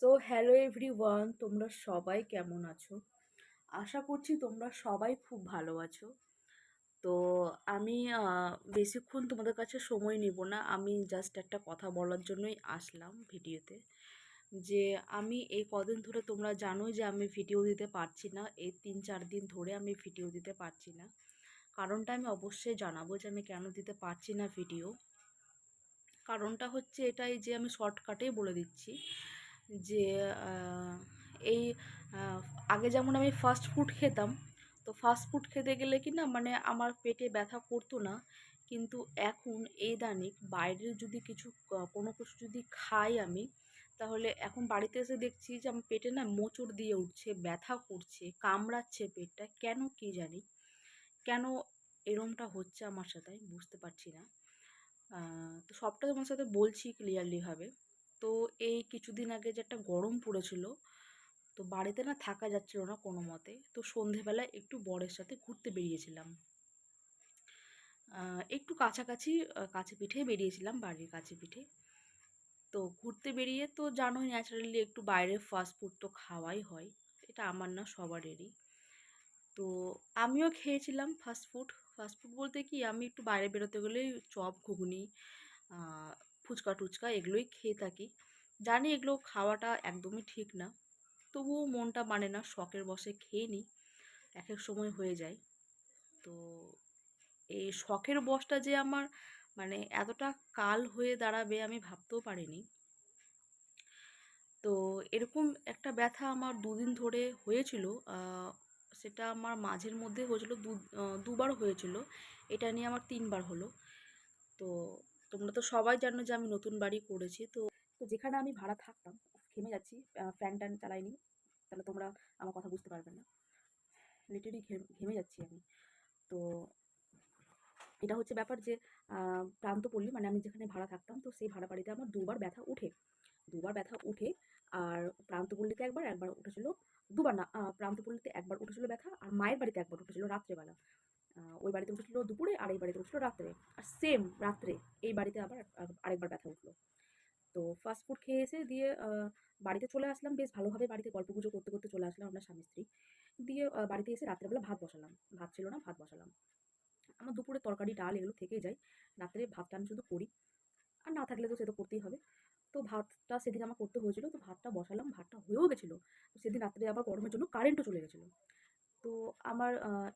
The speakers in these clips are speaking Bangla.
সো হ্যালো এভরিওয়ান, তোমরা সবাই কেমন আছো? আশা করছি তোমরা সবাই খুব ভালো আছো। তো আমি বেশিক্ষণ তোমাদের কাছে সময় নিব না। আমি জাস্ট একটা কথা বলার জন্যই আসলাম ভিডিওতে, যে আমি এই কদিন ধরে, তোমরা জানোই যে আমি ভিডিও দিতে পারছি না। এই 3-4 দিন ধরে আমি ভিডিও দিতে পারছি না। কারণটা আমি অবশ্যই জানাবো যে আমি কেন দিতে পারছি না ভিডিও। কারণটা হচ্ছে এটাই, যে আমি শর্টকাটেই বলে দিচ্ছি যে আহ, এই আহ, আগে যেমন আমি ফাস্ট ফুড খেতাম, তো ফাস্ট ফুড খেতে গেলে কি না, মানে আমার পেটে ব্যথা করতো না। কিন্তু এখন এই দানিক বাইরের যদি কিছু কোনো কিছু যদি খাই আমি, তাহলে এখন বাড়িতে এসে দেখছি যে আমার পেটে না মোচড় দিয়ে উঠছে, ব্যথা করছে, কামড়াচ্ছে পেটটা, কেন কি জানি। কেন এরমটা হচ্ছে আমার সাথে আমি বুঝতে পারছি না। তো সবটা তোমার সাথে বলছি ক্লিয়ারলিভাবে। তো এই কিছুদিন আগে যে একটা গরম পড়েছিল, তো বাড়িতে না থাকা যাচ্ছিল না কোনো মতে। তো সন্ধেবেলায় একটু বরের সাথে ঘুরতে বেরিয়েছিলাম। একটু কাছাকাছি, কাছে পিঠে বেরিয়েছিলাম, বাড়ির কাছে পিঠে। তো ঘুরতে বেরিয়ে তো জানোই, ন্যাচারালি একটু বাইরের ফাস্ট ফুড তো খাওয়াই হয়। এটা আমার না, সবারই। তো আমিও খেয়েছিলাম ফাস্ট ফুড। ফাস্ট ফুড বলতে কি, আমি একটু বাইরে বেরোতে গেলেই চপ, ঘুগনি, ফুচকা টুচকা এগুলোই খেয়ে থাকি। জানি এগুলো খাওয়াটা একদমই ঠিক না, তবুও মনটা মানে না, শখের বশে খেয়ে নিই। এক এক সময় হয়ে যায়। তো এই শখের বশটা যে আমার মানে এতটা কাল হয়ে দাঁড়াবে আমি ভাবতেও পারিনি। তো এরকম একটা ব্যথা আমার দুদিন ধরে হয়েছিল। সেটা আমার মাঝের মধ্যে হয়েছিল, দুবার হয়েছিল। এটা নিয়ে আমার 3বার হলো। তো তোমরা তো সবাই জানো যে আমি নতুন বাড়ি করেছি। তো তো যেখানে আমি ভাড়া থাকতাম, ঘেমে যাচ্ছি, ফ্যান ট্যান চালাইনি, তাহলে তোমরা আমার কথা বুঝতে পারবে না। লিটারেলি ঘেমে যাচ্ছি আমি। তো এটা হচ্ছে ব্যাপার যে প্রান্তপল্লী, মানে আমি যেখানে ভাড়া থাকতাম, তো সেই ভাড়া বাড়িতে আমার দুবার ব্যথা উঠে। দুবার ব্যথা উঠে। আর প্রান্তপল্লীতে একবার, একবার উঠেছিল। দুবার না, প্রান্তপল্লীতে একবার উঠেছিল ব্যথা, আর মায়ের বাড়িতে একবার উঠেছিল রাত্রেবেলা। ওই বাড়িতে উঠেছিল দুপুরে, আর এই বাড়িতে উঠেছিল রাত্রে। আর সেম রাত্রে এই বাড়িতে আবার আরেকবার ব্যথা উঠলো। তো ফাস্ট ফুড খেয়ে এসে দিয়ে বাড়িতে চলে আসলাম বেশ ভালোভাবে। বাড়িতে গল্প গুজব করতে করতে চলে আসলাম আমরা স্বামী স্ত্রী। দিয়ে বাড়িতে এসে রাত্রেবেলা ভাত বসালাম। ভাত ছিল না, ভাত বসালাম। আমার দুপুরে তরকারি ডাল এগুলো থেকেই যায়। রাত্রে ভাতটা আমি শুধু করি। আর না থাকলে তো সে তো করতেই হবে। তো ভাতটা সেদিন আমার করতে হয়েছিল, তো ভাতটা বসালাম, ভাতটা হয়েও গেছিলো। তো সেদিন রাত্রে আবার গরমের জন্য কারেন্টও চলে গেছিলো। তো আমার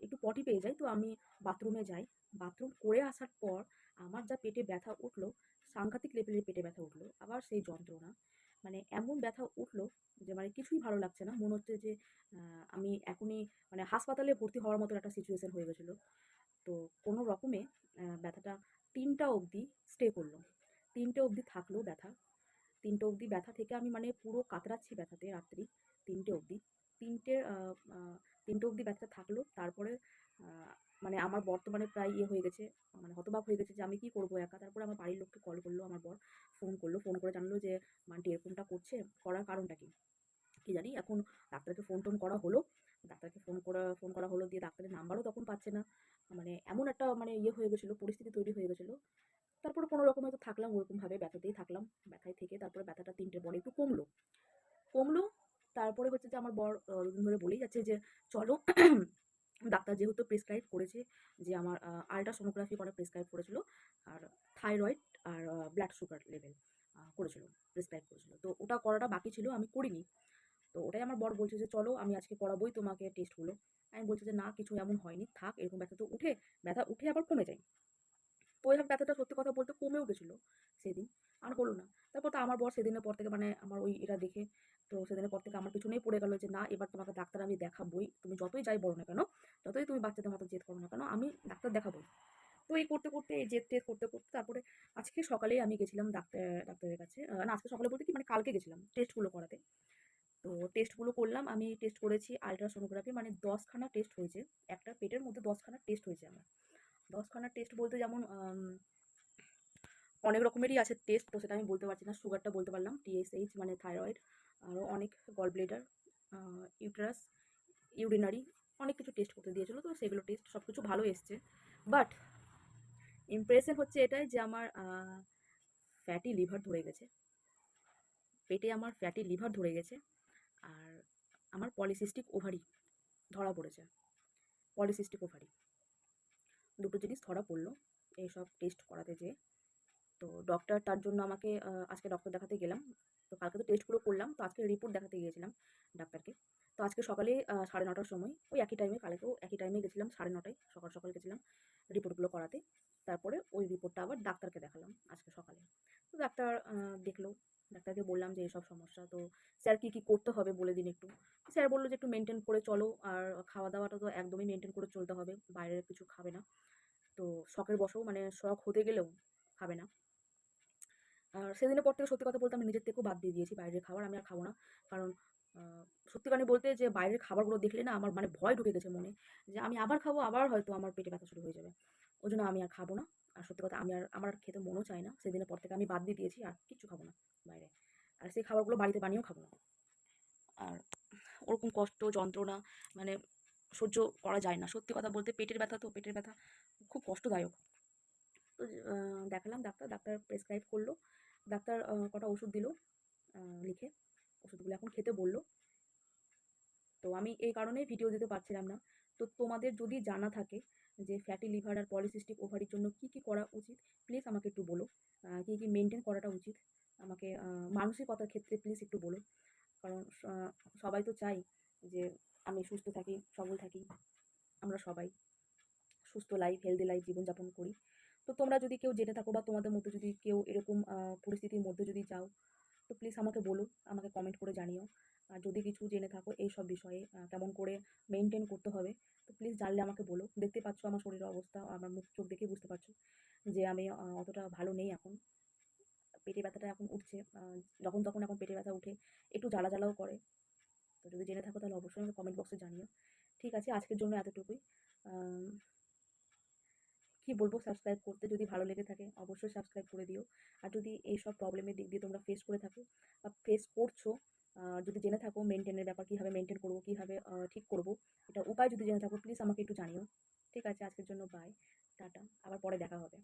একটু পটি পেয়ে যায়, তো আমি বাথরুমে যাই। বাথরুম করে আসার পর আমার যা পেটে ব্যথা উঠলো, সাংঘাতিক লেভেলের পেটে ব্যথা উঠলো। আবার সেই যন্ত্রণা, মানে এমন ব্যথা উঠলো যে মানে কিছুই ভালো লাগছে না। মনে হচ্ছে যে আমি এখনই মানে হাসপাতালে ভর্তি হওয়ার মতো একটা সিচুয়েশন হয়ে গেছিলো। তো কোনো রকমে ব্যথাটা ৩টা অবধি স্টে করলো। ৩টে অবধি থাকলো ব্যথা। ৩টে অবধি ব্যথা থেকে আমি মানে পুরো কাতরাচ্ছি ব্যথাতে রাত্রি ৩টে অবধি। ৩টে আ আ ৩টে অবধি ব্যথাটা থাকলো। তারপরে আ মানে আমার বর্তমানে প্রায় ইয়ে হয়ে গেছে, মানে হতবাক হয়ে গেছে যে আমি কি করবো একা। তারপরে আমার বাড়ির লোককে কল করলো আমার বর, ফোন করলো। ফোন করে জানালো যে, "আন্টি এরকমটা করছে।" করার কারণটা কি? কি জানি। এখন ডাক্তারকে ফোন-টোন করা হলো। ডাক্তারকে ফোন করা হলো, দিয়ে ডাক্তারের নাম্বারও তখন পাচ্ছে না। মানে এমন একটা মানে ইয়ে হয়ে গেছিলো, পরিস্থিতি তৈরি হয়ে গেছিলো। তারপরে কোনো রকমে তো থাকলাম ওরকমভাবে, ব্যথাতেই থাকলাম। ব্যথায় থেকে তারপরে ব্যথাটা ৩টের পরে একটু কমলো। কমলো। তারপরে হচ্ছে যে আমার বর দুদিন ধরে বলেই যাচ্ছে যে, "চলো।" ডাক্তার যেহেতু প্রেসক্রাইব করেছে, যে আমার আল্ট্রাসোনোগ্রাফি করা প্রেসক্রাইব করেছিল। আর থাইরয়েড আর ব্লাড সুগার লেভেল করেছিল, প্রেসক্রাইব করেছিল। তো ওটা করাটা বাকি ছিল, আমি করিনি। তো ওটাই আমার বর বলছে যে, "চলো আমি আজকে করাবোই তোমাকে টেস্টগুলো।" আমি বলছি যে, "না, কিছু এমন হয়নি। থাক, এরকম ব্যথা উঠে আবার কমে যায়।" তো ওই ব্যথাটা সত্যি কথা বলতে কমেও গেছিলো সেদিন। আর হলো না। তারপর তো আমার বর সেদিনের পর থেকে, মানে আমার ওই এটা দেখে, তো সেদিনের পর থেকে আমার পিছনেই পড়ে গেল যে, "না, এবার তোমাকে ডাক্তার আমি দেখাবোই। তুমি যতই যাই বলো না কেন, যতই তুমি বাচ্চাদের মতো জেদ করো না কেন, আমি ডাক্তার দেখাবোই।" তো এই করতে করতে, এই জেদ-টেদ করতে করতে তারপরে আজকে সকালেই আমি গেছিলাম ডাক্তারের কাছে। না, আজকে সকালে বলতে কি, মানে কালকে গেছিলাম টেস্টগুলো করাতে। তো টেস্টগুলো করলাম। আমি টেস্ট করেছি আল্ট্রাসোনোগ্রাফি, মানে ১০ খানা টেস্ট হয়েছে। একটা পেটের মধ্যে ১০ খানা টেস্ট হয়েছে আমার। ১০ খানা টেস্ট বলতে যেমন অনেক রকমেরই আছে টেস্ট, তো সেটা আমি বলতে পারছি না। সুগারটা বলতে পারলাম, TSH মানে থাইরয়েড, আরও অনেক গল ব্লেডার, ইউটেরাস, ইউরিনারি, অনেক কিছু টেস্ট করতে দিয়েছিল। তো সেগুলো টেস্ট সব কিছু ভালো এসছে। বাট ইমপ্রেশন হচ্ছে এটাই যে আমার ফ্যাটি লিভার ধরে গেছে। পেটে আমার ফ্যাটি লিভার ধরে গেছে, আর আমার পলিসিস্টিক ওভারি ধরা পড়েছে। পলিসিস্টিক ওভারি দুটো জিনিস ধরা পড়লো এইসব টেস্ট করাতে যেয়ে। তো ডক্টর তার জন্য আমাকে আজকে ডক্টর দেখাতে গেলাম। তো কালকে তো টেস্টগুলো করলাম, তো আজকে রিপোর্ট দেখাতে গিয়েছিলাম ডাক্তারকে। তো আজকে সকালে 9:30টার সময় ওই একই টাইমে, কালকেও একই টাইমে গেছিলাম, 9:30টায় সকাল সকাল গেছিলাম রিপোর্টগুলো করাতে। তারপরে ওই রিপোর্টটা আবার ডাক্তারকে দেখালাম আজকে সকালে। তো ডাক্তার দেখলো। ডাক্তারকে বললাম যে এইসব সমস্যা, তো স্যার কী কী করতে হবে বলে দিন একটু। স্যার বললো যে একটু মেনটেন করে চলো, আর খাওয়া দাওয়াটা তো একদমই মেনটেন করে চলতে হবে, বাইরের কিছু খাবে না। তো শখের বশেও মানে শখ হতে গেলেও খাবে না। আর সেদিনের পর থেকে সত্যি কথা বলতে আমি নিজের থেকেও বাদ দিয়ে দিয়েছি বাইরের খাবার, আমি আর খাবো না। কারণ আ সত্যিকারে বলতে যে বাইরের খাবারগুলো দেখলে না আমার মানে ভয় ঢুকে গেছে মনে, যে আমি আবার খাবো, আবার হয়তো আমার পেটে ব্যথা শুরু হয়ে যাবে। ওইজন্য আমি আর খাবো না। আর সত্যি কথা আমার আর খেতে মনও চায় না। সেদিনের পর থেকে আমি বাদ দিয়ে দিয়েছি, আর কিচ্ছু খাবো না বাইরে। আর সেই খাবারগুলো বাড়িতে বানিয়েও খাবো না। আর ওরকম কষ্ট, যন্ত্রণা মানে সহ্য করা যায় না। সত্যি কথা বলতে পেটের ব্যথা, তো পেটের ব্যথা খুব কষ্টদায়ক। তো দেখালাম ডাক্তার, ডাক্তার প্রেসক্রাইব করলো। ডাক্তার কটা ওষুধ দিলো লিখে। ওষুধগুলো এখন খেতে বলল। তো আমি এই কারণেই ভিডিও দিতে পারছিলাম না। তো তোমাদের যদি জানা থাকে যে ফ্যাটি লিভার আর পলিসিস্টিক ওভারির জন্য কী কী করা উচিত, প্লিজ আমাকে একটু বলো। কী কী মেনটেন করাটা উচিত আমাকে, মানসিকতার ক্ষেত্রে প্লিজ একটু বলো। কারণ সবাই তো চাই যে আমি সুস্থ থাকি, সবল থাকি। আমরা সবাই সুস্থ লাইফ, হেলদি লাইফ জীবনযাপন করি। তো তোমরা যদি কেউ জেনে থাকো বা তোমাদের মধ্যে যদি কেউ এরকম পরিস্থিতির মধ্যে যদি যাও, তো প্লিজ আমাকে বলো, আমাকে কমেন্ট করে জানিও। আর যদি কিছু জেনে থাকো এইসব বিষয়ে কেমন করে মেনটেন করতে হবে, তো প্লিজ জানলে আমাকে বলো। দেখতে পাচ্ছ আমার শরীরের অবস্থা, আমার মুখ চোখ দেখেই বুঝতে পারছো যে আমি অতটা ভালো নেই এখন। পেটে ব্যথাটা এখন উঠছে, যখন তখন এখন পেটে ব্যথা উঠে, একটু জ্বালা জ্বালাও করে। তো যদি জেনে থাকো তাহলে অবশ্যই আমাকে কমেন্ট বক্সে জানিও। ঠিক আছে, আজকের জন্য এতটুকুই। আম, কি বলবো, সাবস্ক্রাইব করতে, যদি ভালো লেগে থাকে অবশ্যই সাবস্ক্রাইব করে দিও। আর যদি এইসব প্রবলেমের দিক দিয়ে তোমরা ফেস করে থাকো বা ফেস করছো, যদি জেনে থাকো মেনটেনের ব্যাপার, কীভাবে মেনটেন করবো, কীভাবে ঠিক করবো, এটা উপায় যদি জেনে থাকো প্লিজ আমাকে একটু জানিও। ঠিক আছে, আজকের জন্য বাই, টাটা, আবার পরে দেখা হবে।